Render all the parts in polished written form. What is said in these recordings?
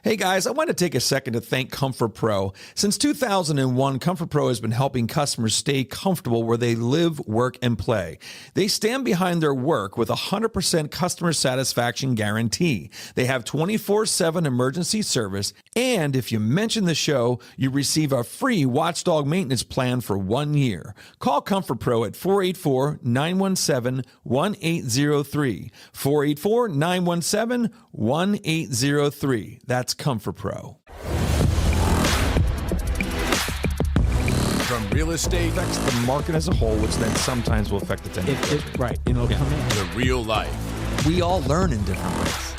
Hey guys, I want to take a second to thank Comfort Pro. Since 2001, Comfort Pro has been helping customers stay comfortable where they live, work, and play. They stand behind their work with a 100% customer satisfaction guarantee. They have 24/7 emergency service, and if you mention the show, you receive a free watchdog maintenance plan for 1 year. Call Comfort Pro at 484-917-1803. 484-917-1803. That's Comfort Pro. From real estate Affects the market as a whole, which then sometimes will affect the tendencies. Right. It'll come in. to real life. We all learn in different ways.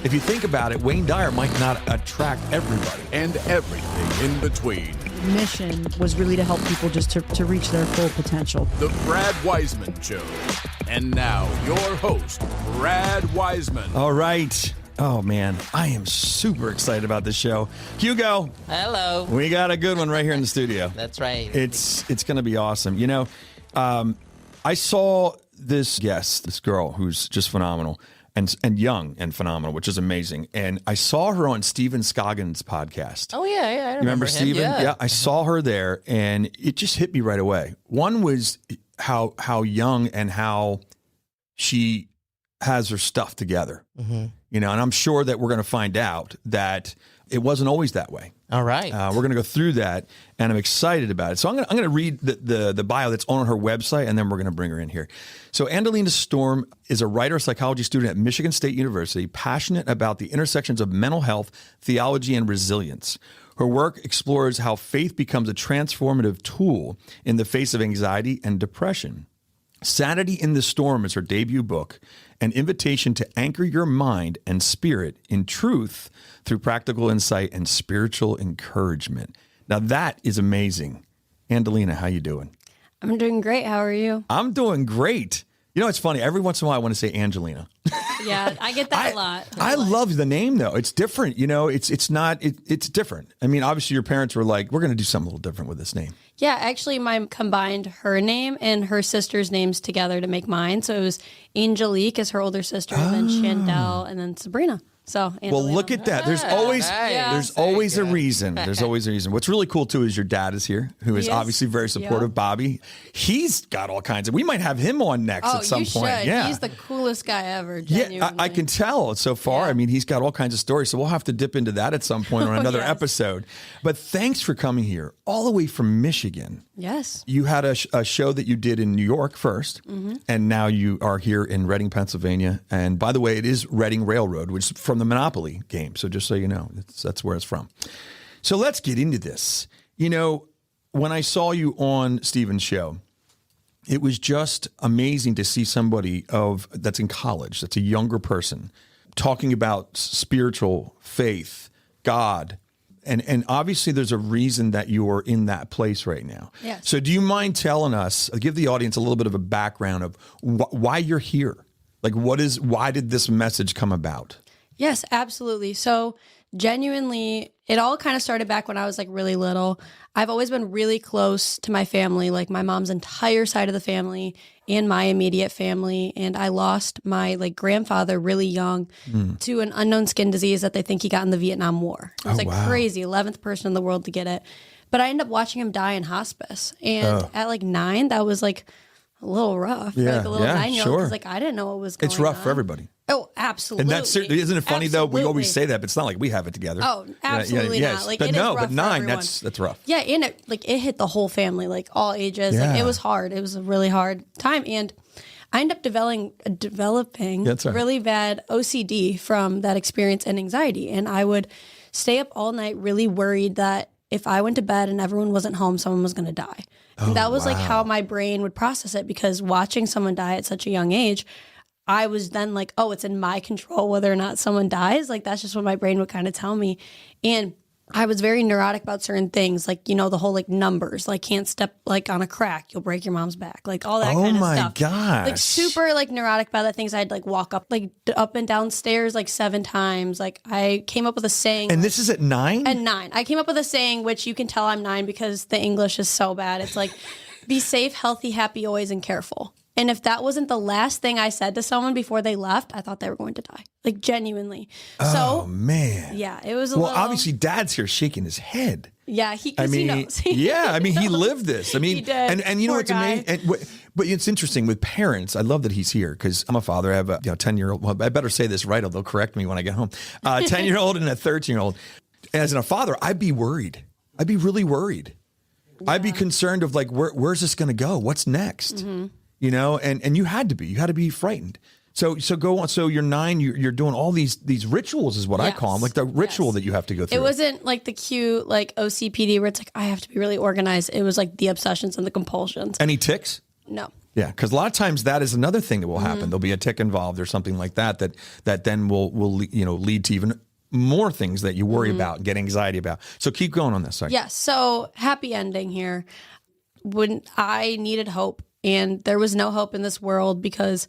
If you think about it, Wayne Dyer might not attract everybody. And everything in between. Mission was really to help people just to reach their full potential. The Brad Weisman Show. And now, your host, Brad Weisman. All right. Oh, man. I am super excited about this show. Hugo. Hello. We got a good one right here in the studio. That's right. It's going to be awesome. You know, I saw this guest, this girl who's just phenomenal and young and phenomenal, which is amazing. And I saw her on Stephen Scoggins' podcast. Oh, yeah. I Remember him. Stephen? Yeah, I saw her there, and it just hit me right away. One was how young and how she has her stuff together. Mm-hmm. You know, and I'm sure that we're going to find out that it wasn't always that way. All right. We're going to go through that, and I'm excited about it. So I'm going to read the bio that's on her website, and then we're going to bring her in here. So Andelina Storm is a writer, psychology student at Michigan State University, passionate about the intersections of mental health, theology, and resilience. Her work explores how faith becomes a transformative tool in the face of anxiety and depression. Sanity in the Storm is her debut book, an invitation to anchor your mind and spirit in truth through practical insight and spiritual encouragement. Now that is amazing. Andelina, how you doing? I'm doing great. How are you? I'm doing great. You know, it's funny. Every once in a while, I want to say Angelina. Yeah, I get that a lot. I love the name, though. It's different. You know, it's different. I mean, obviously, your parents were like, we're going to do something a little different with this name. Yeah, actually, mom combined her name and her sister's names together to make mine. So it was Angelique as her older sister, and then Chandel, and then Sabrina. So, well, look at that. There's always a reason. There's always a reason. What's really cool too is your dad is here, who is obviously very supportive. Yep. Bobby, he's got all kinds of. We might have him on next at some point. Should. Yeah, he's the coolest guy ever. Genuinely. Yeah, I can tell so far. Yeah. I mean, he's got all kinds of stories, so we'll have to dip into that at some point on another episode. But thanks for coming here, all the way from Michigan. Yes. You had a show that you did in New York first, and now you are here in Reading, Pennsylvania. And by the way, it is Reading Railroad, which is from the Monopoly game. So just so you know, that's where it's from. So let's get into this. You know, when I saw you on Stephen's show, it was just amazing to see somebody that's in college, that's a younger person, talking about spiritual faith, God. And obviously there's a reason that you are in that place right now. Yes. So do you mind telling us, give the audience a little bit of a background of why you're here? Like why did this message come about? Yes, absolutely. So genuinely, it all kind of started back when I was like really little. I've always been really close to my family, like my mom's entire side of the family and my immediate family. And I lost my like grandfather really young to an unknown skin disease that they think he got in the Vietnam War. It was crazy, 11th person in the world to get it. But I ended up watching him die in hospice. And at like 9, that was like a little rough for like a little 9-year-old because like I didn't know what was going on. It's rough for everybody. Oh, absolutely. And that's isn't it funny though? We always say that, but it's not like we have it together. Oh, absolutely not. Like, but it is rough but for 9, everyone. that's rough. Yeah, and it hit the whole family, like all ages. Yeah. Like it was hard. It was a really hard time, and I ended up developing really bad OCD from that experience and anxiety. And I would stay up all night, really worried that if I went to bed and everyone wasn't home, someone was going to die. And that was like how my brain would process it, because watching someone die at such a young age, I was then like, oh, it's in my control whether or not someone dies. Like, that's just what my brain would kind of tell me. And I was very neurotic about certain things, like, you know, the whole like numbers, like can't step like on a crack, you'll break your mom's back, like all that kind of stuff. Oh my gosh. Like super like neurotic about that things. I'd like walk up and down stairs like 7 times. Like I came up with a saying. And this is at 9? At 9. I came up with a saying, which you can tell I'm 9 because the English is so bad. It's like, be safe, healthy, happy, always, and careful. And if that wasn't the last thing I said to someone before they left, I thought they were going to die. Like, genuinely. Oh, man. Yeah, it was a well, little... obviously, Dad's here shaking his head. Yeah, he knows. Yeah, I mean, he lived this. I mean, he did. And you know Poor what's guy. amazing? But it's interesting with parents. I love that he's here because I'm a father. I have a 10-year-old. Well, I better say this right, or they'll correct me when I get home. 10-year-old and a 13-year-old. As a father, I'd be worried. I'd be really worried. Yeah. I'd be concerned of like, where's this going to go? What's next? Mm-hmm. You know, and you had to be frightened. So go on. So you're 9, you're doing all these rituals is what I call them, like the ritual that you have to go through. It wasn't like the cute like OCPD where it's like, I have to be really organized. It was like the obsessions and the compulsions. Any tics? No. Yeah, because a lot of times that is another thing that will happen. Mm-hmm. There'll be a tic involved or something like that then will lead to even more things that you worry about and get anxiety about. So keep going on this. Sorry. Yes. So happy ending here. When I needed hope, and there was no hope in this world because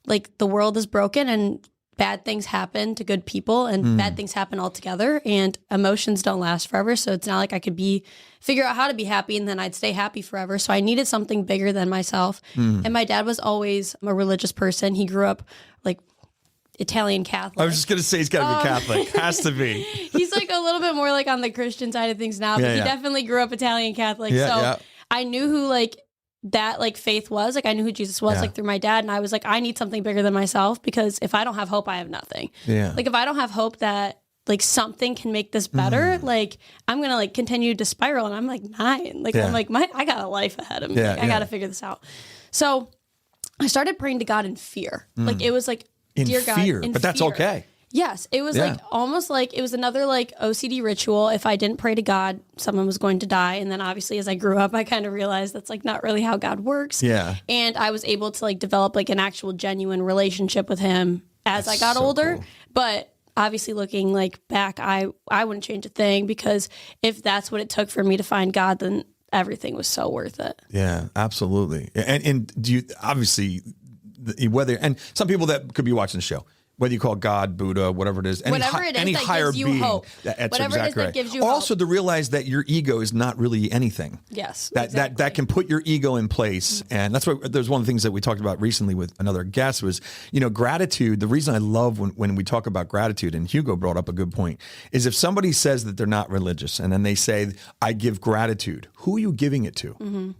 like the world is broken and bad things happen to good people and bad things happen altogether, and emotions don't last forever. So it's not like I could figure out how to be happy and then I'd stay happy forever. So I needed something bigger than myself. And my dad was always a religious person. He grew up like Italian Catholic. I was just going to say he's got to be Catholic. Has to be. He's like a little bit more like on the Christian side of things now, but he definitely grew up Italian Catholic. I knew who like that like faith was. Like I knew who Jesus was like through my dad. And I was like, I need something bigger than myself because if I don't have hope, I have nothing. Yeah. Like if I don't have hope that like something can make this better, like I'm going to like continue to spiral. And I'm like 9. Like I'm like, I got a life ahead of me. Like, I got to figure this out. So I started praying to God in fear. Like it was like, dear God, fear, but that's okay. Yes, it was like almost like it was another like OCD ritual. If I didn't pray to God, someone was going to die. And then obviously as I grew up, I kind of realized that's like not really how God works. Yeah. And I was able to like develop like an actual genuine relationship with him as I got older. Cool. But obviously looking like back, I wouldn't change a thing because if that's what it took for me to find God, then everything was so worth it. Yeah, absolutely. And do you obviously whether, and some people that could be watching the show, whether you call God, Buddha, whatever it is, whatever it is any that higher gives you being, hope. That's whatever exactly it is that gives you hope. Also to realize that your ego is not really anything. Yes, that can put your ego in place, and that's what there's one of the things that we talked about recently with another guest was gratitude. The reason I love when we talk about gratitude, and Hugo brought up a good point, is if somebody says that they're not religious and then they say I give gratitude, who are you giving it to? Mm-hmm.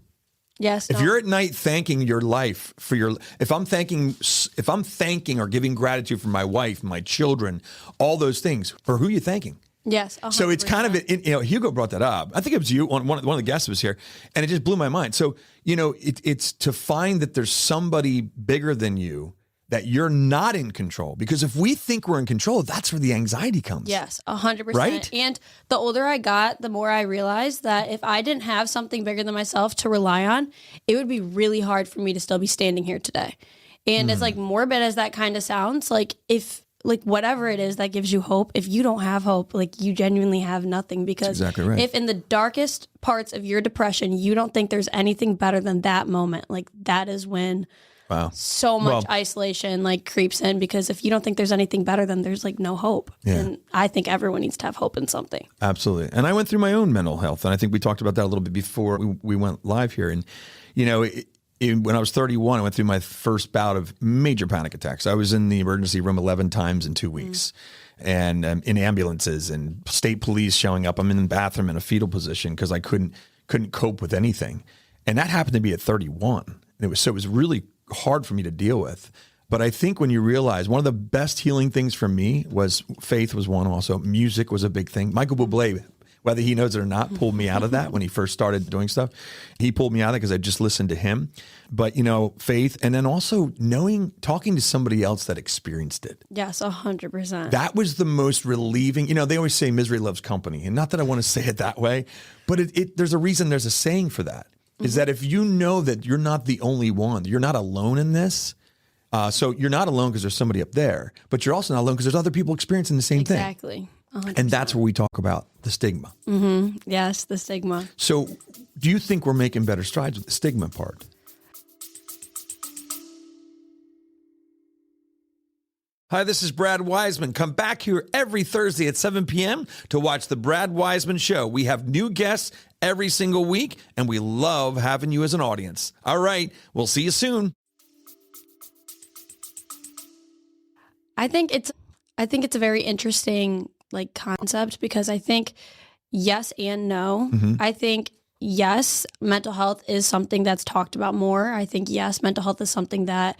Yes. If you're at night thanking your life for if I'm thanking or giving gratitude for my wife, my children, all those things, for who are you thanking? Yes. 100%. So it's kind of, Hugo brought that up. I think it was you, one of the guests was here, and it just blew my mind. So, it's to find that there's somebody bigger than you, that you're not in control. Because if we think we're in control, that's where the anxiety comes. Yes, 100%. Right? And the older I got, the more I realized that if I didn't have something bigger than myself to rely on, it would be really hard for me to still be standing here today. And as like morbid as that kind of sounds, like if like whatever it is that gives you hope, if you don't have hope, like you genuinely have nothing. Because exactly right. If in the darkest parts of your depression, you don't think there's anything better than that moment, like that is when so much isolation like creeps in, because if you don't think there's anything better, then there's like no hope. Yeah. And I think everyone needs to have hope in something. Absolutely. And I went through my own mental health, and I think we talked about that a little bit before we went live here. And, when I was 31, I went through my first bout of major panic attacks. I was in the emergency room 11 times in 2 weeks. And in ambulances and state police showing up. I'm in the bathroom in a fetal position because I couldn't cope with anything. And that happened to be at 31. And it was really hard for me to deal with. But I think when you realize one of the best healing things for me was faith was one also. Music was a big thing. Michael Bublé, whether he knows it or not, pulled me out of that when he first started doing stuff. He pulled me out of it because I just listened to him. But, faith, and then also talking to somebody else that experienced it. Yes, 100%. That was the most relieving. They always say misery loves company. And not that I want to say it that way, but there's a reason, there's a saying for that. Is that if you know that you're not the only one, you're not alone in this. So you're not alone because there's somebody up there, but you're also not alone because there's other people experiencing the same thing. Exactly. 100%. And that's where we talk about the stigma. Mm-hmm. Yes, the stigma. So do you think we're making better strides with the stigma part? Hi, this is Brad Weisman. Come back here every Thursday at 7 p.m. to watch the Brad Weisman Show. We have new guests every single week, and we love having you as an audience. All right, we'll see you soon. I think it's a very interesting like concept because I think yes and no. I think yes, mental health is something that's talked about more. I think yes, mental health is something that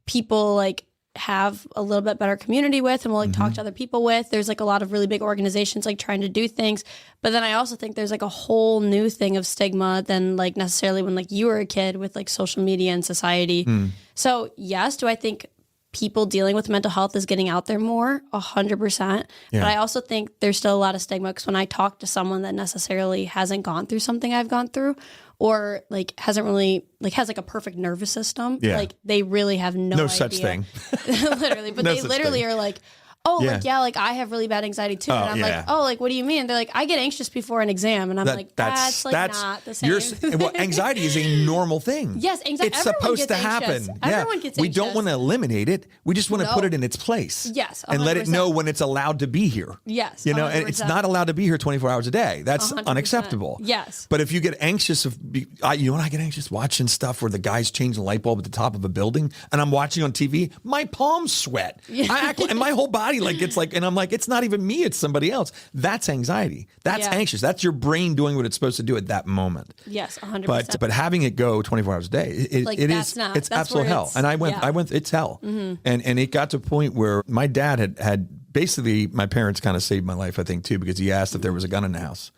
people like have a little bit better community with and will like talk to other people with. There's like a lot of really big organizations like trying to do things. But then I also think there's like a whole new thing of stigma than like necessarily when like you were a kid with like social media and society. So yes, do I think people dealing with mental health is getting out there more? 100%. But I also think there's still a lot of stigma because when I talk to someone that necessarily hasn't gone through something I've gone through or like hasn't really like has like a perfect nervous system, like they really have no idea. Such thing. Literally. But they literally are like, oh, like I have really bad anxiety too. And I'm like, oh, like, what do you mean? And they're like, I get anxious before an exam. And I'm like, that's not the same. Well, anxiety is a normal thing. Yes, anxiety. It's supposed to happen. Everyone gets anxious. We don't want to eliminate it. We just want to put it in its place. Yes, 100%. And let it know when it's allowed to be here. Yes, you know, and it's not allowed to be here 24 hours a day. That's 100%. Unacceptable. Yes. But if you get anxious, you know when I get anxious watching stuff where the guy's changing the light bulb at the top of a building and I'm watching on TV, my palms sweat. And my whole body like gets like, and I'm like, it's not even me, it's somebody else. That's anxiety. That's anxious. That's your brain doing what it's supposed to do at that moment. Yes, 100%. But having it go 24 hours a day, it's absolute hell. And I went, it's hell. And it got to a point where my dad had basically, my parents kind of saved my life, I think, too, because he asked if there was a gun in the house.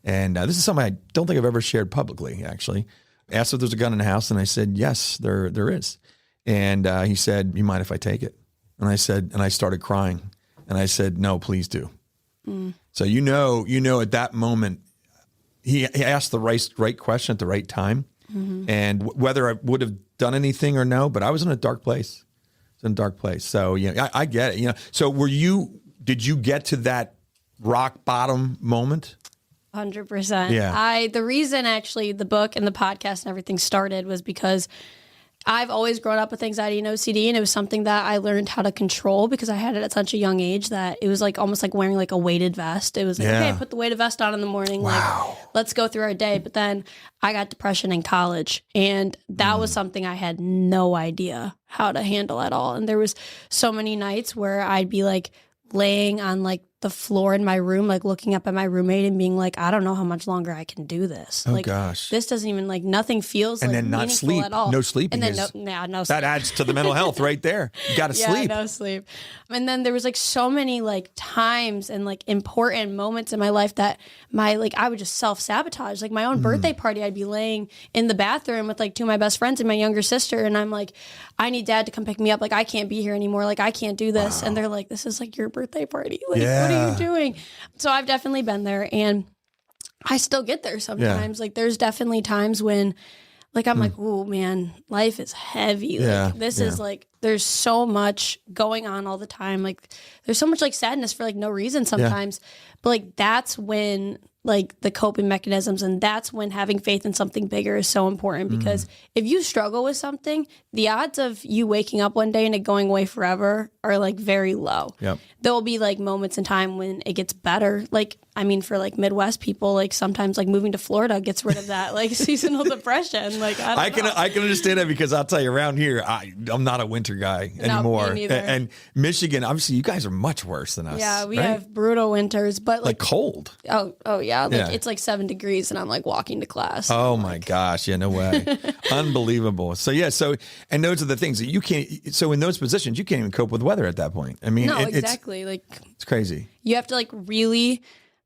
And this is something I don't think I've ever shared publicly, actually. Asked if there's a gun in the house, and I said, yes, there is. And he said, you mind if I take it? And I said, and I started crying. And I said, no, please do. So you know, at that moment, he asked the right question at the right time. And whether I would have done anything or no, but I was in a dark place. It's in a dark place. So yeah, I get it. You know. So did you get to that rock bottom moment? 100%. Yeah. The reason actually the book and the podcast and everything started was because I've always grown up with anxiety and OCD, and it was something that I learned how to control because I had it at such a young age that it was like almost like wearing like a weighted vest. It was like, okay, put the weighted vest on in the morning. Wow. Like, let's go through our day. But then I got depression in college, and that was something I had no idea how to handle at all. And there was so many nights where I'd be like laying on like the floor in my room, like looking up at my roommate and being like, I don't know how much longer I can do this. Oh like, gosh. This doesn't even like nothing feels and like then not meaningful sleep at all. No sleeping. And then no sleep. That adds to the mental health right there. You got to sleep. No sleep. And then there was like so many like times and like important moments in my life that I would just self-sabotage. Like my own birthday party, I'd be laying in the bathroom with like two of my best friends and my younger sister. And I'm like, I need dad to come pick me up. Like I can't be here anymore. Like I can't do this. And they're like, this is like your birthday party. Like, what are you doing? So I've definitely been there, and I still get there sometimes. Like there's definitely times when like I'm like, oh man, life is heavy. Like this is like, there's so much going on all the time. Like there's so much like sadness for like no reason sometimes. But like that's when like the coping mechanisms, and that's when having faith in something bigger is so important, because if you struggle with something, the odds of you waking up one day and it going away forever are like very low. There will be like moments in time when it gets better. Like, I mean, for like Midwest people, like sometimes like moving to Florida gets rid of that like seasonal depression. Like I can understand that, because I'll tell you, around here, I'm not a winter guy anymore. Me neither. And Michigan, obviously, you guys are much worse than us. Yeah, we have brutal winters, but like cold. Oh yeah. Like it's like 7 degrees and I'm like walking to class. Oh my gosh. Yeah, no way. Unbelievable. So and those are the things that you can't, so in those positions, you can't even cope with weather at that point. I mean, no, exactly. It's crazy. You have to like really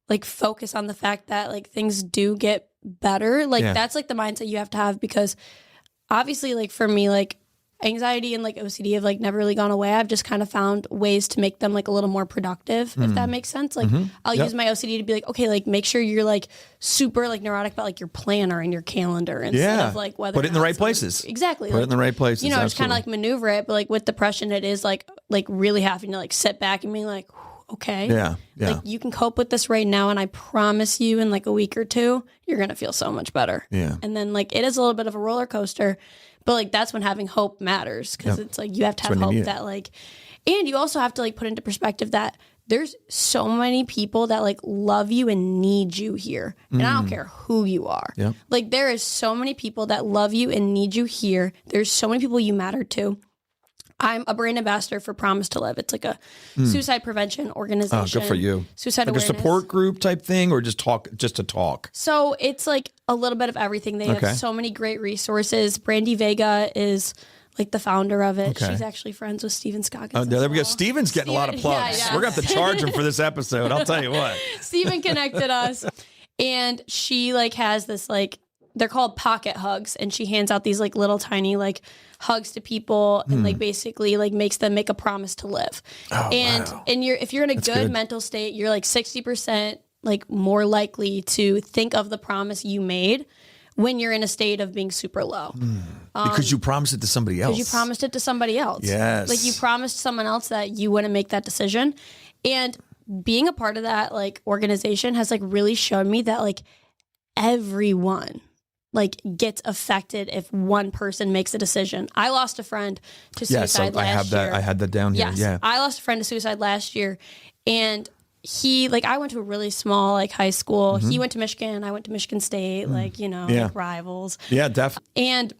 like focus on the fact that like things do get better. Like that's like the mindset you have to have, because obviously like for me, like anxiety and like OCD have like never really gone away. I've just kind of found ways to make them like a little more productive, if that makes sense. Like I'll use my OCD to be like, okay, like make sure you're like super like neurotic about like your planner and your calendar instead of like whether put it in the right places. Exactly. Put it in the right places. You know, just kind of like maneuver it. But like with depression, it is like really having to like sit back and being like, okay, like you can cope with this right now, and I promise you in like a week or two, you're going to feel so much better. And then like it is a little bit of a roller coaster, but like that's when having hope matters, because it's like you have to have hope that like, and you also have to like put into perspective that there's so many people that like love you and need you here. And I don't care who you are. Like there is so many people that love you and need you here. There's so many people you matter to. I'm a brand ambassador for Promise to Live. It's like a suicide prevention organization. Oh, good for you. Suicide like awareness. A support group type thing, or just to talk? So it's like a little bit of everything. They have so many great resources. Brandy Vega is like the founder of it. She's actually friends with Steven Scoggins. Oh, there we go. Steven's getting a lot of plugs. Yeah. We're going to have to charge him for this episode. I'll tell you what. Steven connected us, and she like has this like, they're called pocket hugs, and she hands out these like little tiny like hugs to people and like basically like makes them make a promise to live. And if you're in a good mental state, you're like 60% like more likely to think of the promise you made when you're in a state of being super low. Because you promised it to somebody else. Because you promised it to somebody else. Yes. Like you promised someone else that you wouldn't make that decision. And being a part of that like organization has like really shown me that like everyone like gets affected if one person makes a decision. I lost a friend to suicide last year. I had that down here. Yes. Yeah. I lost a friend to suicide last year, and he like I went to a really small like high school. He went to Michigan, I went to Michigan State, like, you know, like rivals. Yeah, definitely. And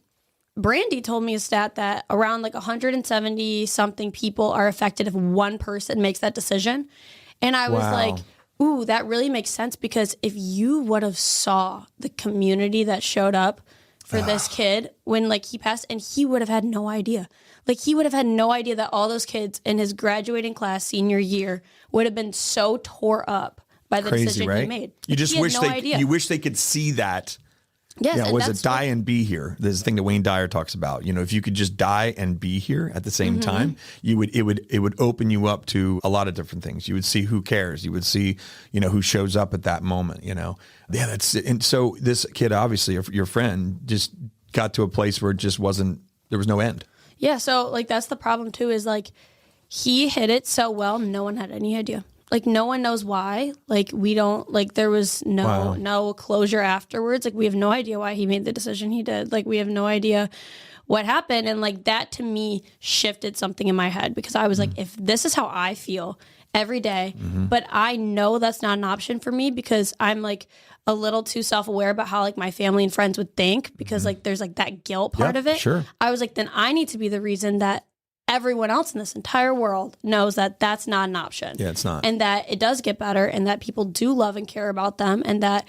Brandy told me a stat that around like 170 something people are affected if one person makes that decision. And I was like, ooh, that really makes sense, because if you would have saw the community that showed up for this kid when like he passed, and he would have had no idea. Like he would have had no idea that all those kids in his graduating class senior year would have been so tore up by the decision he made. You just wish you wish they could see that. Yes, yeah, was it die and be here? There's a thing that Wayne Dyer talks about. You know, if you could just die and be here at the same time, it would open you up to a lot of different things. You would see who cares. You would see, you know, who shows up at that moment. You know, yeah, that's it. And so this kid, obviously, your friend, just got to a place where it just wasn't. There was no end. Yeah, so like that's the problem too. Is like he hit it so well, no one had any idea. Like no one knows why. Like we don't, like there was no closure afterwards. Like we have no idea why he made the decision he did. Like we have no idea what happened. And like that to me shifted something in my head, because I was like, if this is how I feel every day, but I know that's not an option for me because I'm like a little too self-aware about how like my family and friends would think, because like there's like that guilt part of it. Sure. I was like, then I need to be the reason that everyone else in this entire world knows that that's not an option. Yeah, it's not. And that it does get better, and that people do love and care about them, and that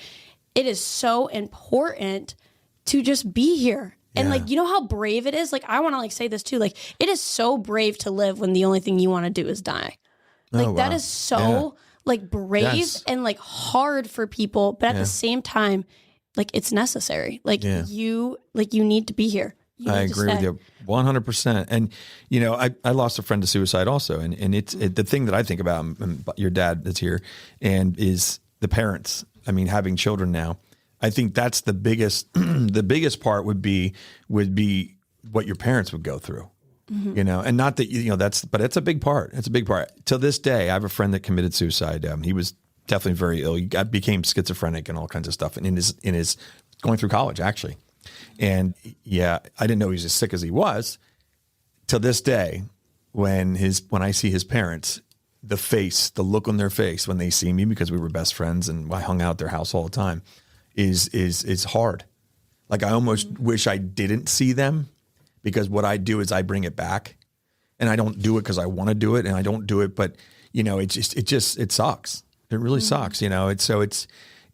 it is so important to just be here. And like, you know how brave it is? Like, I want to like say this too. Like, it is so brave to live when the only thing you want to do is die. Like that is so like brave and like hard for people, but at the same time, like it's necessary. Like you need to be here. I agree with you 100%. And, you know, I lost a friend to suicide also. And it's the thing that I think about, your dad that's here, and is the parents. I mean, having children now, I think that's the biggest, the biggest part would be what your parents would go through, you know, and not that, you know, but it's a big part. It's a big part. To this day, I have a friend that committed suicide. He was definitely very ill. He became schizophrenic and all kinds of stuff. And in his going through college, actually. And yeah, I didn't know he was as sick as he was. To this day, when I see his parents, the look on their face when they see me, because we were best friends and I hung out at their house all the time, is hard. Like I almost wish I didn't see them, because what I do is I bring it back, and I don't do it because I want to do it, and I don't do it, but you know, it sucks. It really sucks, you know.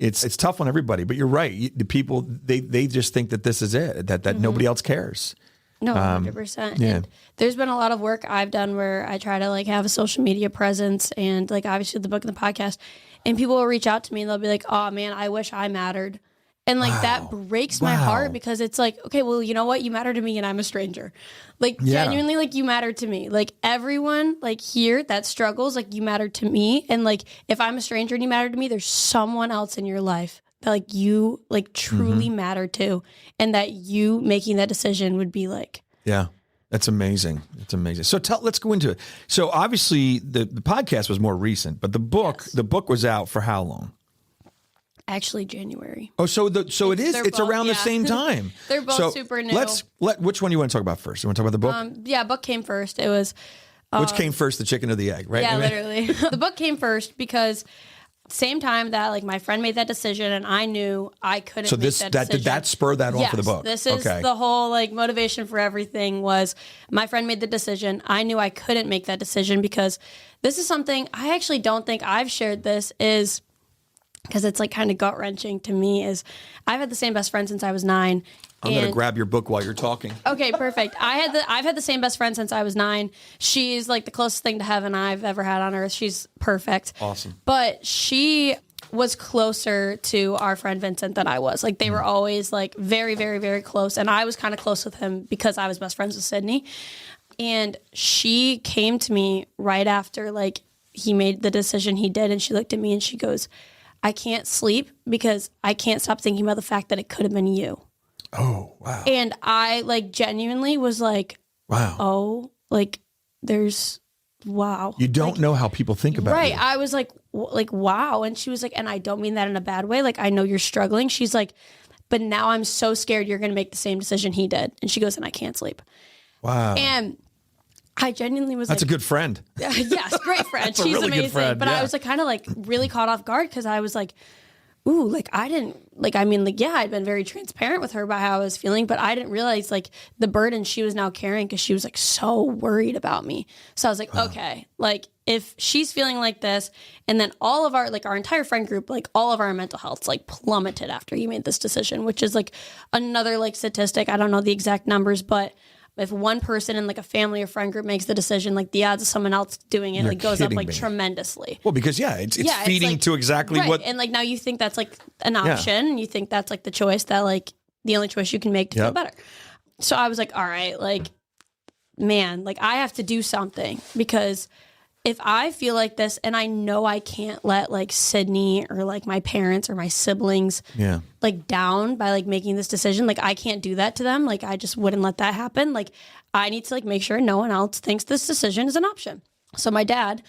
It's tough on everybody, but you're right. The people, they just think that this is it, that nobody else cares. No, 100%. Yeah. And there's been a lot of work I've done where I try to like have a social media presence, and like obviously the book and the podcast, and people will reach out to me and they'll be like, oh man, I wish I mattered. And like that breaks my heart, because it's like, okay, well, you know what? You matter to me and I'm a stranger. Like genuinely, like you matter to me. Like everyone like here that struggles, like you matter to me. And like if I'm a stranger and you matter to me, there's someone else in your life that like you like truly matter to. And that you making that decision would be like. Yeah. That's amazing. It's amazing. So let's go into it. So obviously the podcast was more recent, but the book was out for how long? Actually, January. Oh, so it is. It's both, around the same time. They're both super new. Which one do you want to talk about first? You want to talk about the book? Book came first. It was. Which came first, the chicken or the egg, right? Yeah, literally. The book came first because same time that like my friend made that decision and I knew I couldn't make that decision. Did that spur that on for the book? This is the whole like motivation for everything was my friend made the decision. I knew I couldn't make that decision because this is something I actually don't think I've shared this is because it's like kind of gut wrenching to me is I've had the same best friend since I was 9. I'm going to grab your book while you're talking. Okay, perfect. I've had the same best friend since I was 9. She's like the closest thing to heaven I've ever had on earth. She's perfect. Awesome. But she was closer to our friend Vincent than I was. Like they were always like very, very, very close. And I was kind of close with him because I was best friends with Sydney. And she came to me right after like he made the decision he did. And she looked at me and she goes, I can't sleep because I can't stop thinking about the fact that it could have been you. Oh, wow. And I like genuinely was like, wow. Oh, like there's, wow. You don't know how people think about right. you. I was like, wow. And she was like, and I don't mean that in a bad way. Like, I know you're struggling. She's like, but now I'm so scared you're going to make the same decision he did. And she goes, and I can't sleep. Wow. And I genuinely was That's a good friend. Yes, great friend. She's really amazing. good friend, but I was like kind of like really caught off guard because I was like, ooh, like I didn't like, I mean, like, yeah, I'd been very transparent with her about how I was feeling, but I didn't realize like the burden she was now carrying because she was like so worried about me. So I was like, okay, like if she's feeling like this and then all of our, like our entire friend group, like all of our mental health like plummeted after you made this decision, which is like another like statistic. I don't know the exact numbers, but if one person in like a family or friend group makes the decision, like the odds of someone else doing it like goes up like tremendously. Well, because it's feeding like, to exactly right. what. And like now you think that's like an option. And you think that's like the choice that like the only choice you can make to feel better. So I was like, all right, like, man, like I have to do something because if I feel like this and I know I can't let like Sydney or like my parents or my siblings like down by like making this decision, like I can't do that to them. Like I just wouldn't let that happen. Like I need to like make sure no one else thinks this decision is an option. So my dad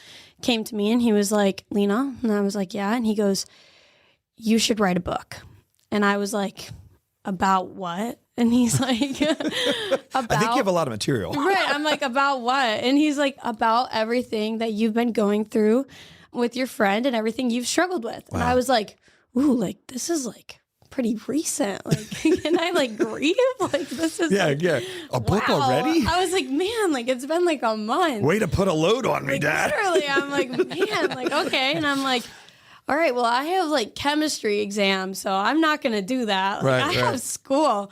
came to me and he was like, Lena, and I was like, yeah. And he goes, you should write a book. And I was like, about what? And he's like, I think you have a lot of material. Right. I'm like, about what? And he's like, about everything that you've been going through with your friend and everything you've struggled with. Wow. And I was like, ooh, like, this is like pretty recent. Like, can I like grieve? Like, this is a book wow. already? I was like, man, like, it's been like a month. Way to put a load on me, like, Dad. Literally, I'm like, man, like, okay. And I'm like, all right, well, I have like chemistry exams, so I'm not going to do that. Like, I have school.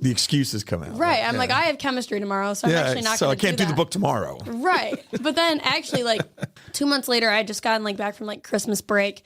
The excuses come out. Right. I'm like, I have chemistry tomorrow, so I'm actually not going to do that. So I can't do the book tomorrow. Right. But then actually like 2 months later, I had just gotten like back from like Christmas break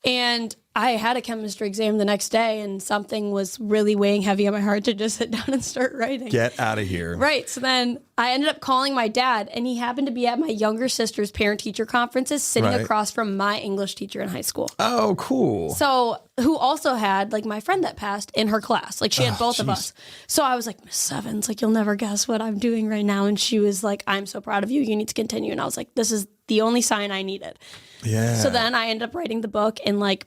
and I had a chemistry exam the next day and something was really weighing heavy on my heart to just sit down and start writing. Get out of here. Right. So then I ended up calling my dad and he happened to be at my younger sister's parent-teacher conferences sitting across from my English teacher in high school. Oh, cool. So who also had like my friend that passed in her class. Like she had both of us. So I was like, Miss Evans, like you'll never guess what I'm doing right now. And she was like, I'm so proud of you. You need to continue. And I was like, this is the only sign I needed. Yeah. So then I ended up writing the book in like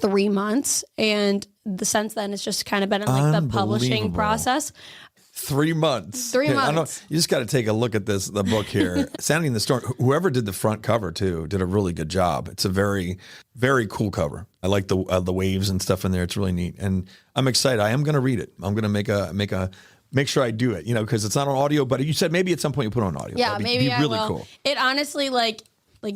3 months. And since then it's just kind of been in like the publishing process. 3 months. 3 months. I don't know, you just got to take a look at the book here. Sounding the Storm. Whoever did the front cover too did a really good job. It's a very, very cool cover. I like the waves and stuff in there. It's really neat, and I'm excited. I am going to read it. I'm going to make sure I do it. You know, because it's not on audio. But you said maybe at some point you put it on audio. Yeah, maybe be really I will. Cool. It honestly like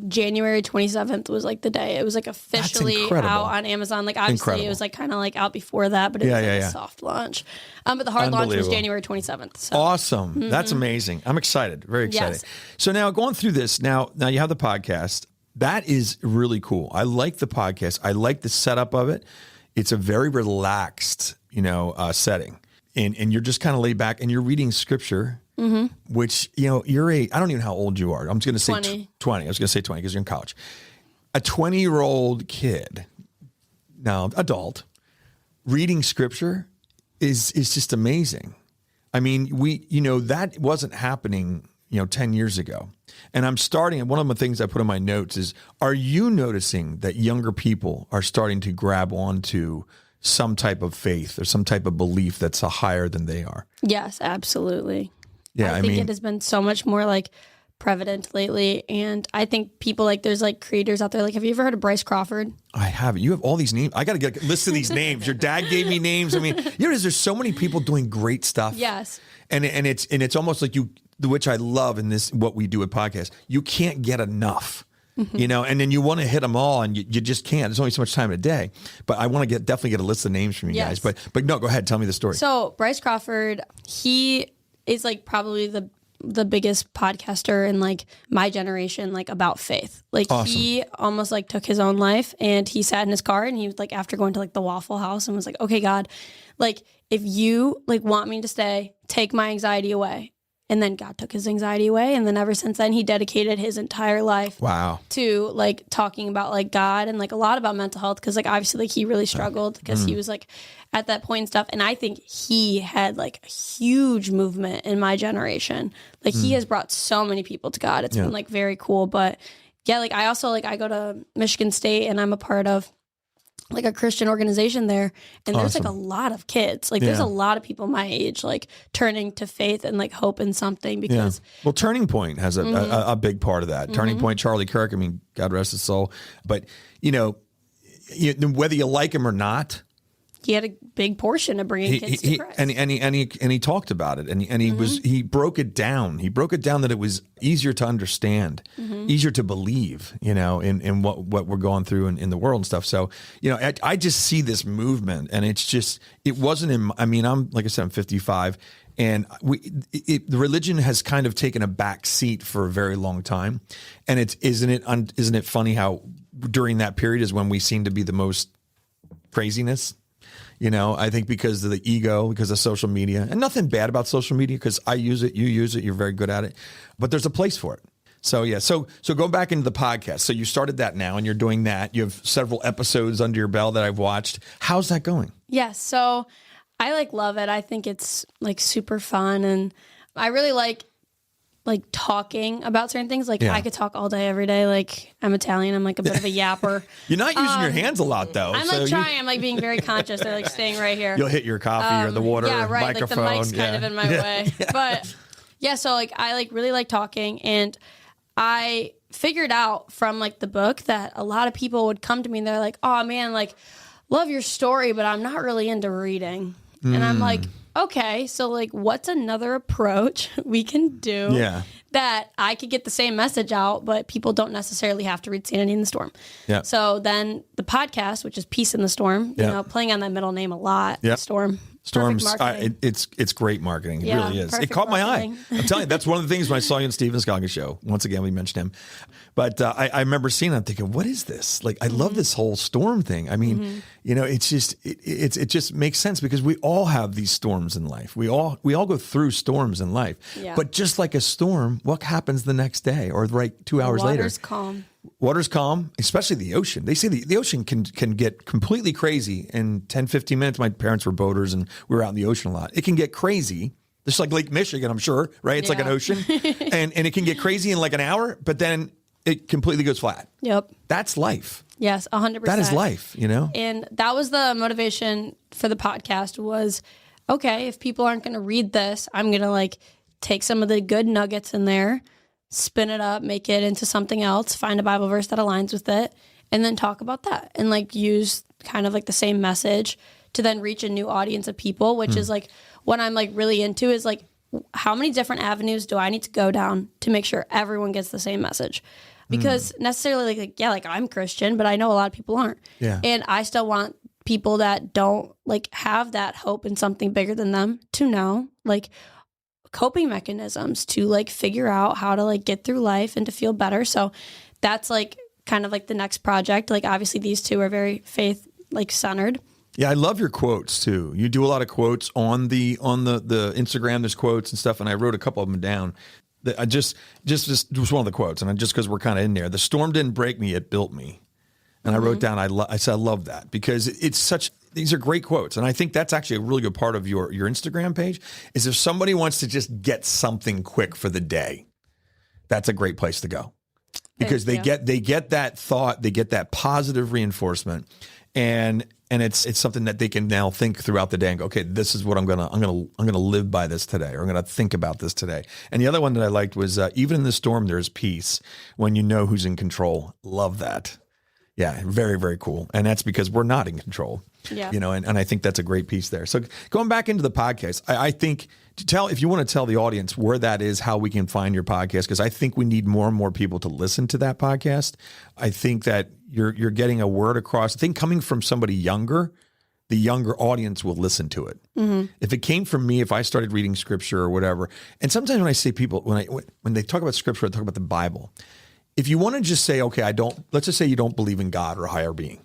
January 27th was like the day. It was like officially out on Amazon. Like obviously it was like kind of like out before that, but it was like a soft launch. But the hard launch was January 27th. So. Awesome. Mm-hmm. That's amazing. I'm excited. Very excited. Yes. So now going through this, now you have the podcast. That is really cool. I like the podcast. I like the setup of it. It's a very relaxed, setting. And you're just kind of laid back and you're reading scripture. Mm-hmm. Which, I don't even know how old you are. I'm just going to say 20. I was going to say 20 because you're in college. A 20-year-old kid, now adult, reading scripture is just amazing. I mean, that wasn't happening, 10 years ago. And one of the things I put in my notes is, are you noticing that younger people are starting to grab onto some type of faith or some type of belief that's higher than they are? Yes, absolutely. Yeah, I think it has been so much more like prevalent lately. And I think people like, there's like creators out there. Like, have you ever heard of Bryce Crawford? I haven't. You have all these names. I got to get a list of these names. Your dad gave me names. I mean, there's so many people doing great stuff. Yes. And it's almost like which I love in this, what we do with podcasts, you can't get enough. And then you want to hit them all and you just can't. There's only so much time in a day. But I want to definitely get a list of names from you guys. But no, go ahead. Tell me the story. So Bryce Crawford, he is like probably the biggest podcaster in like my generation, like about faith. Like awesome. He almost like took his own life, and he sat in his car and he was like, after going to like the Waffle House, and was like, okay, God, like if you like want me to stay, take my anxiety away. And then God took his anxiety away. And then ever since then, he dedicated his entire life to like talking about like God and like a lot about mental health. Cause like obviously like he really struggled because he was like at that point and stuff. And I think he had like a huge movement in my generation. Like he has brought so many people to God. It's been like very cool. But yeah, like I also like I go to Michigan State and I'm a part of like a Christian organization there, and there's like a lot of kids, like there's a lot of people my age like turning to faith and like hope in something because well, Turning Point has a big part of that. Turning Point, Charlie Kirk, I mean, God rest his soul, but whether you like him or not, he had a big portion of bringing kids to Christ. And he talked about it, and he broke it down. He broke it down that it was easier to understand, easier to believe, in what we're going through in the world and stuff. So, I just see this movement, and it wasn't I'm, like I said, I'm 55, and the religion has kind of taken a back seat for a very long time. And isn't it funny how during that period is when we seem to be the most craziness? I think because of the ego, because of social media, and nothing bad about social media because I use it, you use it, you're very good at it, but there's a place for it. So yeah, so go back into the podcast. So you started that now and you're doing that. You have several episodes under your belt that I've watched. How's that going? Yes. So I like love it. I think it's like super fun, and I really like talking about certain things. Like I could talk all day, every day. Like I'm Italian. I'm like a bit of a yapper. You're not using your hands a lot though. I'm like trying. I'm like being very conscious. They're like staying right here. You'll hit your coffee or the water microphone. Like the mic's kind of in my way. But yeah, so like I like really like talking, and I figured out from like the book that a lot of people would come to me and they're like, oh man, like love your story, but I'm not really into reading. And I'm like, okay, so like what's another approach we can do that I could get the same message out, but people don't necessarily have to read Sanity in the Storm. Yeah. So then the podcast, which is Peace in the Storm, playing on that middle name a lot, Storm. Storm's, it's great marketing. It really is. It caught my eye. I'm telling you, that's one of the things when I saw you on Stephen Scoggins' show. Once again, we mentioned him. But I remember seeing it, I'm thinking, what is this? Like, I love this whole storm thing. I mean, it's just, it just makes sense because we all have these storms in life. We all go through storms in life. Yeah. But just like a storm, what happens the next day or 2 hours later? Water's calm, especially the ocean. They say the ocean can get completely crazy in 10, 15 minutes. My parents were boaters and we were out in the ocean a lot. It can get crazy. Just like Lake Michigan, I'm sure, right? It's like an ocean. and it can get crazy in like an hour, but then it completely goes flat. Yep. That's life. Yes, 100%. That is life, And that was the motivation for the podcast was, okay, if people aren't going to read this, I'm going to like take some of the good nuggets in there, spin it up, make it into something else, find a Bible verse that aligns with it, and then talk about that and like use kind of like the same message to then reach a new audience of people, which is like what I'm like really into is like, how many different avenues do I need to go down to make sure everyone gets the same message? Because necessarily like I'm Christian, but I know a lot of people aren't. Yeah. And I still want people that don't like have that hope in something bigger than them to know like coping mechanisms to like figure out how to like get through life and to feel better. So that's like kind of like the next project. Like obviously these two are very faith like centered. Yeah, I love your quotes too. You do a lot of quotes on the Instagram. There's quotes and stuff, and I wrote a couple of them down. I just was one of the quotes, and just because we're kind of in there, the storm didn't break me; it built me. And I wrote down, I said I love that because these are great quotes, and I think that's actually a really good part of your Instagram page. Is if somebody wants to just get something quick for the day, that's a great place to go because they get that thought, they get that positive reinforcement. And And it's something that they can now think throughout the day and go, okay, this is what I'm gonna live by this today, or I'm gonna think about this today. And the other one that I liked was even in the storm, there's peace when you know who's in control. Love that. Yeah, very, very cool. And that's because we're not in control. Yeah. And I think that's a great piece there. So going back into the podcast, I think if you want to tell the audience where that is, how we can find your podcast, because I think we need more and more people to listen to that podcast. I think that you're getting a word across. I think coming from somebody younger, the younger audience will listen to it. Mm-hmm. If it came from me, if I started reading scripture or whatever, and sometimes when I say people, when they talk about scripture, I talk about the Bible. If you want to just say, okay, let's just say you don't believe in God or a higher being.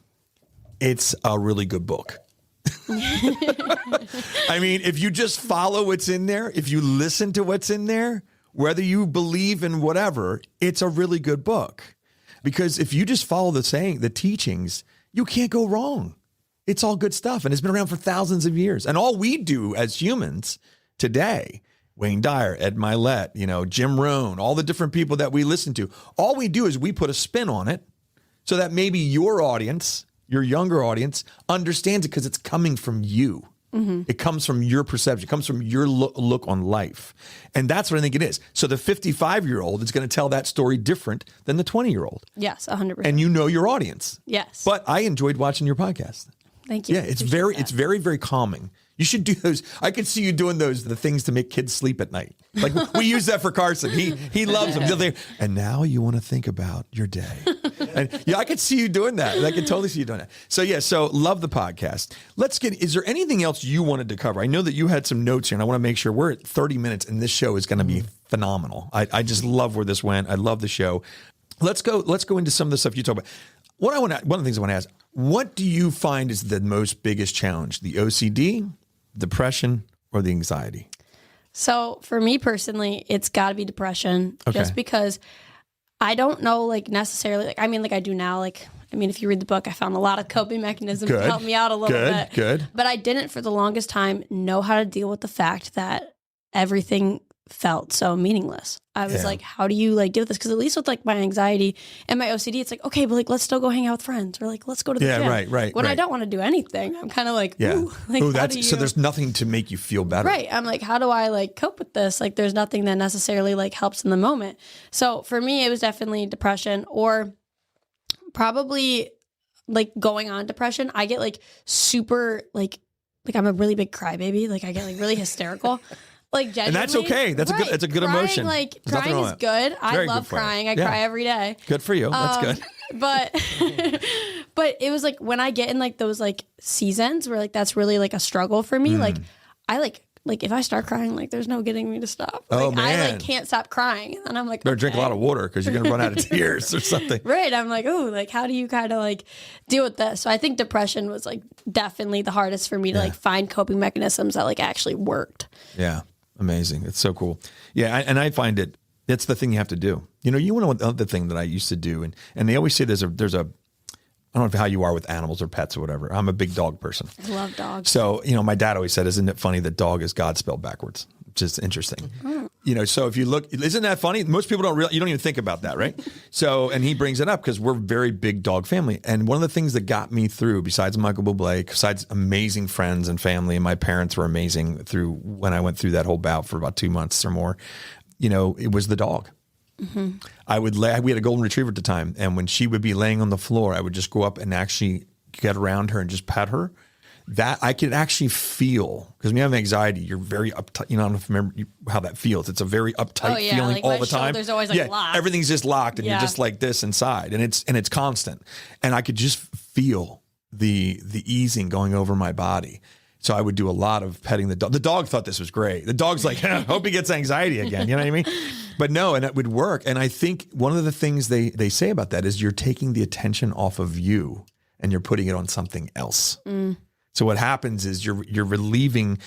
It's a really good book. I mean, if you just follow what's in there, if you listen to what's in there, whether you believe in whatever, it's a really good book. Because if you just follow the teachings, you can't go wrong. It's all good stuff. And it's been around for thousands of years. And all we do as humans today, Wayne Dyer, Ed Milet, Jim Rohn, all the different people that we listen to, all we do is we put a spin on it so that maybe your audience, your younger audience, understands it because it's coming from you. Mm-hmm. It comes from your perception. It comes from your look on life. And that's what I think it is. So the 55-year-old is going to tell that story different than the 20-year-old. Yes, 100%. And you know your audience. Yes. But I enjoyed watching your podcast. Thank you. Yeah, it's very, very calming. You should do those. I could see you doing the things to make kids sleep at night. Like we use that for Carson. He loves them. And now you want to think about your day. And yeah, I could see you doing that. I could totally see you doing that. So love the podcast. Is there anything else you wanted to cover? I know that you had some notes here and I want to make sure we're at 30 minutes and this show is going to be phenomenal. I just love where this went. I love the show. Let's go into some of the stuff you talk about. One of the things I want to ask, what do you find is the most biggest challenge? The OCD, depression, or the anxiety? So for me personally, it's got to be depression. Okay. Just because I don't know, necessarily, I do now, if you read the book, I found a lot of coping mechanisms to help me out a little bit. Good. But I didn't for the longest time know how to deal with the fact that everything felt so meaningless. I was like, how do you deal with this? Because at least with my anxiety and my OCD, it's okay, but let's still go hang out with friends or let's go to the gym. Right. When I don't want to do anything, I'm kind of ooh, so there's nothing to make you feel better. Right. I'm how do I cope with this? There's nothing that necessarily helps in the moment. So for me, it was definitely depression or probably going on depression. I get super I'm a really big crybaby. I get really hysterical. Genuinely. And that's okay. That's a good crying, emotion. Crying is good. I love crying. I cry every day. Good for you. That's good. But it was when I get in those seasons where that's really a struggle for me. I if I start crying, there's no getting me to stop. Oh man, I can't stop crying, and I'm better drink a lot of water because you're gonna run out of tears or something. Right. I'm how do you kind of deal with this? So I think depression was definitely the hardest for me to find coping mechanisms that actually worked. Yeah. Amazing. It's so cool. Yeah. And I find it's the thing you have to do. You want to know the thing that I used to do. And they always say there's a, I don't know how you are with animals or pets or whatever. I'm a big dog person. I love dogs. So, my dad always said, isn't it funny that dog is God spelled backwards? Which is interesting. Mm-hmm. So if you look, isn't that funny? Most people you don't even think about that, right? And he brings it up because we're a very big dog family. And one of the things that got me through, besides Michael Bublé, besides amazing friends and family, and my parents were amazing through when I went through that whole bout for about 2 months or more, it was the dog. Mm-hmm. We had a golden retriever at the time. And when she would be laying on the floor, I would just go up and actually get around her and just pet her. That I could actually feel, because when you have anxiety, you're very uptight. I don't know if you remember how that feels. It's a very uptight feeling all the time. There's always locked. Everything's just locked, and you're just like this inside, and it's constant. And I could just feel the easing going over my body. So I would do a lot of petting the dog. The dog thought this was great. The dog's hope he gets anxiety again. You know what I mean? But no, and it would work. And I think one of the things they say about that is you're taking the attention off of you and you're putting it on something else. Mm. So what happens is you're relieving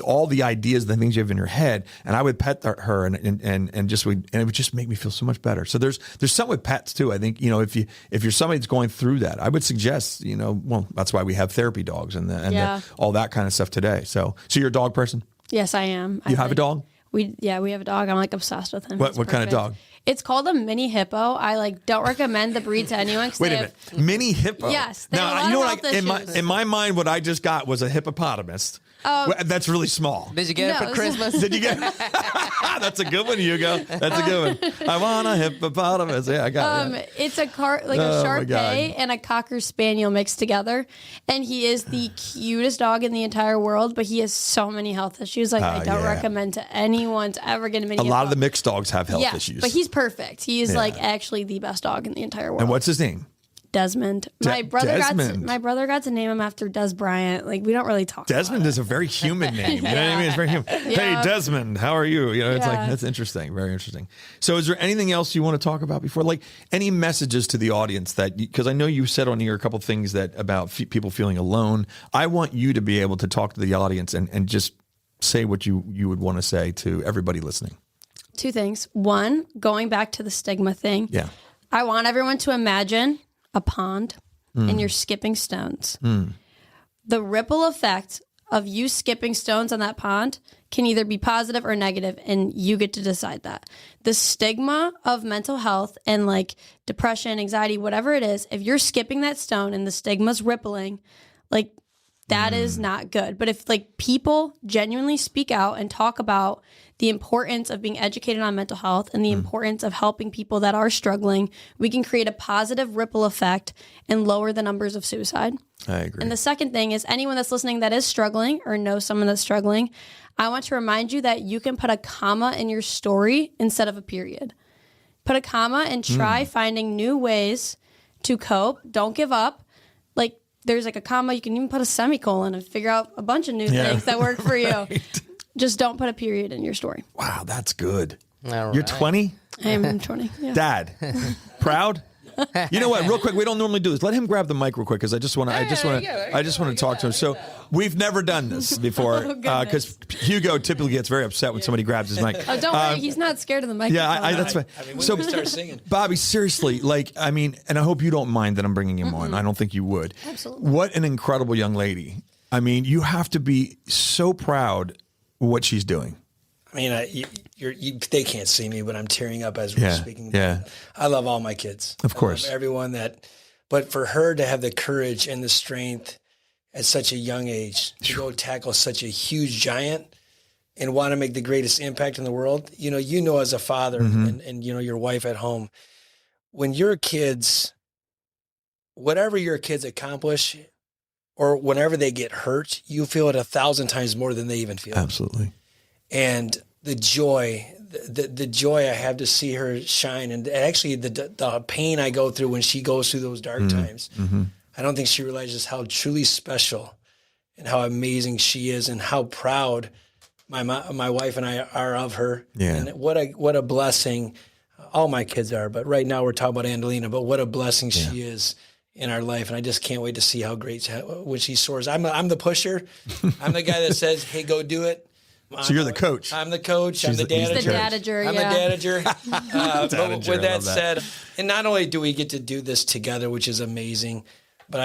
all the ideas, the things you have in your head. And I would pet her and it would just make me feel so much better. So there's something with pets too. I think, if you're somebody that's going through that, I would suggest, that's why we have therapy dogs and all that kind of stuff today. So you're a dog person? Yes, I am. You have a dog? We have a dog. I'm obsessed with him. What kind of dog? It's called a mini hippo. I don't recommend the breed to anyone. Wait a minute, mini hippo. Yes. Now you know what? In my mind, what I just got was a hippopotamus. That's really small. Did you get it for Christmas? Did you get? That's a good one, Hugo. That's a good one. I want a hippopotamus. Yeah, I got it. It's a Shar Pei and a Cocker Spaniel mixed together, and he is the cutest dog in the entire world. But he has so many health issues. I don't recommend to anyone to ever get a mini. A lot of the mixed dogs have health issues, but he's perfect. He is actually the best dog in the entire world. And what's his name? Desmond. My brother got to name him after Des Bryant. We don't really talk. Desmond is a very human name. You know what I mean? It's very human. Hey, Desmond, how are you? It's that's interesting. Very interesting. So, is there anything else you want to talk about before? Any messages to the audience because I know you said on here a couple of things about people feeling alone. I want you to be able to talk to the audience and just say what you would want to say to everybody listening. Two things. One, going back to the stigma thing. Yeah. I want everyone to imagine a pond and you're skipping stones. The ripple effect of you skipping stones on that pond can either be positive or negative, and you get to decide that. The stigma of mental health and depression, anxiety, whatever it is, if you're skipping that stone and the stigma's rippling, that is not good. But if people genuinely speak out and talk about the importance of being educated on mental health and the importance of helping people that are struggling, we can create a positive ripple effect and lower the numbers of suicide. I agree. And the second thing is anyone that's listening that is struggling or knows someone that's struggling, I want to remind you that you can put a comma in your story instead of a period. Put a comma and try finding new ways to cope. Don't give up. There's a comma. You can even put a semicolon and figure out a bunch of new things that work for you. Just don't put a period in your story. Wow, that's good. All You're right. 20? I am 20. Yeah. Dad, proud? You know what? Real quick, we don't normally do this. Let him grab the mic real quick because I just want to talk to him. So we've never done this before because Hugo typically gets very upset when somebody grabs his mic. Oh, don't worry, he's not scared of the microphone. Yeah, that's fine. So we start singing. Bobby, seriously, and I hope you don't mind that I'm bringing him on. I don't think you would. Absolutely. What an incredible young lady. I mean, you have to be so proud of what she's doing. I mean, they can't see me, but I'm tearing up as we're speaking. Yeah. I love all my kids. Of course. I love everyone but for her to have the courage and the strength at such a young age to go tackle such a huge giant and want to make the greatest impact in the world. You know, as a father and your wife at home, when your kids, whatever your kids accomplish or whenever they get hurt, you feel it 1,000 times more than they even feel. Absolutely. And the joy I have to see her shine, and actually the pain I go through when she goes through those dark times. I don't think she realizes how truly special and how amazing she is, and how proud my wife and I are of her. Yeah. And what a blessing all my kids are. But right now we're talking about Andelina, but what a blessing she is in our life. And I just can't wait to see how great when she soars. I'm the pusher. I'm the guy that says, hey, go do it. So you're the coach. I'm the coach. I'm the dadager. He's the dadager, I'm the dadager. But with that said, and not only do we get to do this together, which is amazing, but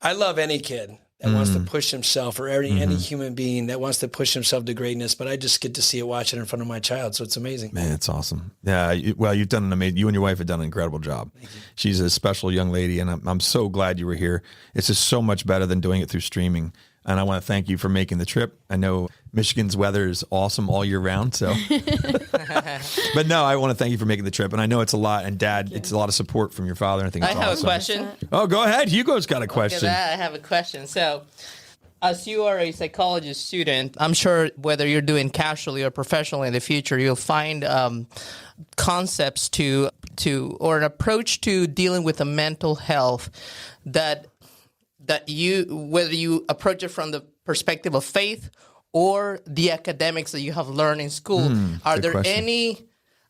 I love any kid that wants to push himself, or any human being that wants to push himself to greatness. But I just get to see it, watch it in front of my child. So it's amazing. Man, it's awesome. Yeah. You've done you and your wife have done an incredible job. She's a special young lady, and I'm so glad you were here. It's just so much better than doing it through streaming. And I want to thank you for making the trip. I know Michigan's weather is awesome all year round. So, but no, I want to thank you for making the trip. And I know it's a lot. And Dad, it's a lot of support from your father. And I think it's I have awesome. a question. Oh, go ahead. Hugo's got a question. I have a question. So, as you are a psychology student, I'm sure whether you're doing casually or professionally in the future, you'll find concepts or an approach to dealing with the mental health that whether you approach it from the perspective of faith or the academics that you have learned in school. Are there any,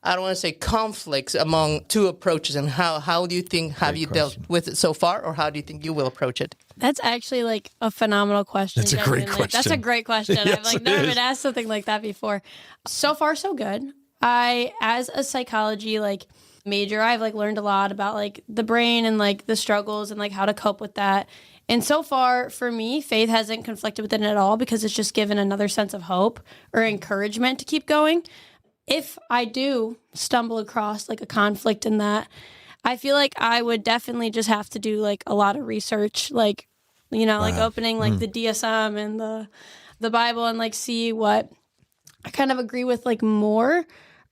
I don't want to say conflicts among two approaches, and how do you think, have you dealt with it so far, or how do you think you will approach it? That's actually a phenomenal question. That's a great question. That's a great question. Yes, I've never been asked something like that before. So far, so good. As a psychology major, I've learned a lot about the brain and the struggles and how to cope with that. And so far, for me, faith hasn't conflicted with it at all, because it's just given another sense of hope or encouragement to keep going. if I do stumble across like a conflict in that, I feel like I would definitely just have to do like a lot of research, like, like opening like the DSM and the Bible and like see what I kind of agree with like more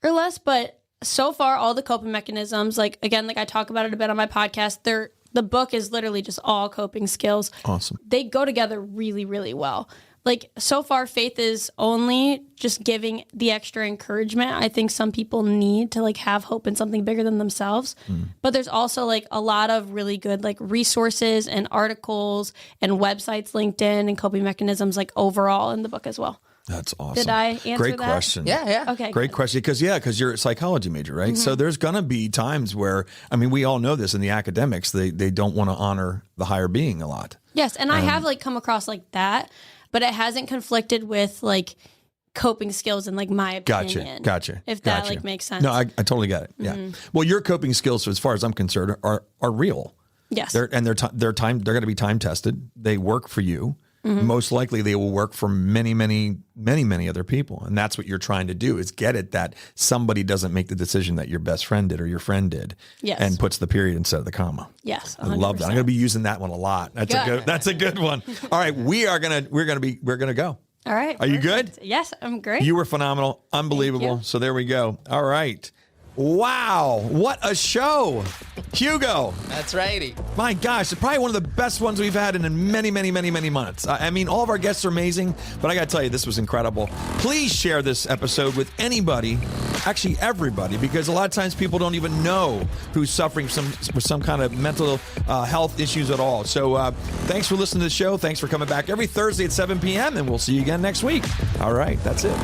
or less. But so far, all the coping mechanisms, like, again, like I talk about it a bit on my podcast, the book is literally just all coping skills. Awesome. They go together really, really well. Like, so far, faith is only just giving the extra encouragement I think some people need to like have hope in something bigger than themselves. But there's also like a lot of really good like resources and articles and websites, LinkedIn, and coping mechanisms like overall in the book as well. That's awesome. Did I answer Great that? question. Yeah. Okay. Great question. Because you're a psychology major, right? So there's going to be times where, I mean, we all know this in the academics, they don't want to honor the higher being a lot. Yes. And I have like come across like that, but it hasn't conflicted with like coping skills in like my opinion. Gotcha. If that like makes sense. No, I totally get it. Yeah. Well, your coping skills, as far as I'm concerned, are real. Yes. They're going to be time tested. They work for you. Most likely they will work for many, many, many, many other people. And that's what you're trying to do, is get it that somebody doesn't make the decision that your best friend did or your friend did. Yes. And puts the period instead of the comma. Yes. 100%. I love that. I'm going to be using that one a lot. That's a good one. All right. We're going to go. All right. Are you good? Yes, I'm great. You were phenomenal. Unbelievable. So there we go. All right. Wow. What a show. Hugo. That's righty. My gosh, it's probably one of the best ones we've had in many, many, many, many months. I mean, all of our guests are amazing, but I got to tell you, this was incredible. Please share this episode with anybody, actually everybody, because a lot of times people don't even know who's suffering with some kind of mental health issues at all. So thanks for listening to the show. Thanks for coming back every Thursday at 7 p.m., and we'll see you again next week. All right, that's it.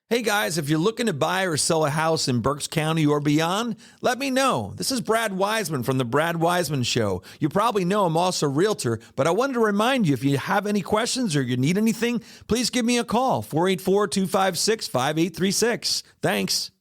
Hey guys, if you're looking to buy or sell a house in Berks County or beyond, let me know. This is Brad Weisman from the Brad Weisman Show. You probably know I'm also a realtor, but I wanted to remind you, if you have any questions or you need anything, please give me a call, 484-256-5836. Thanks.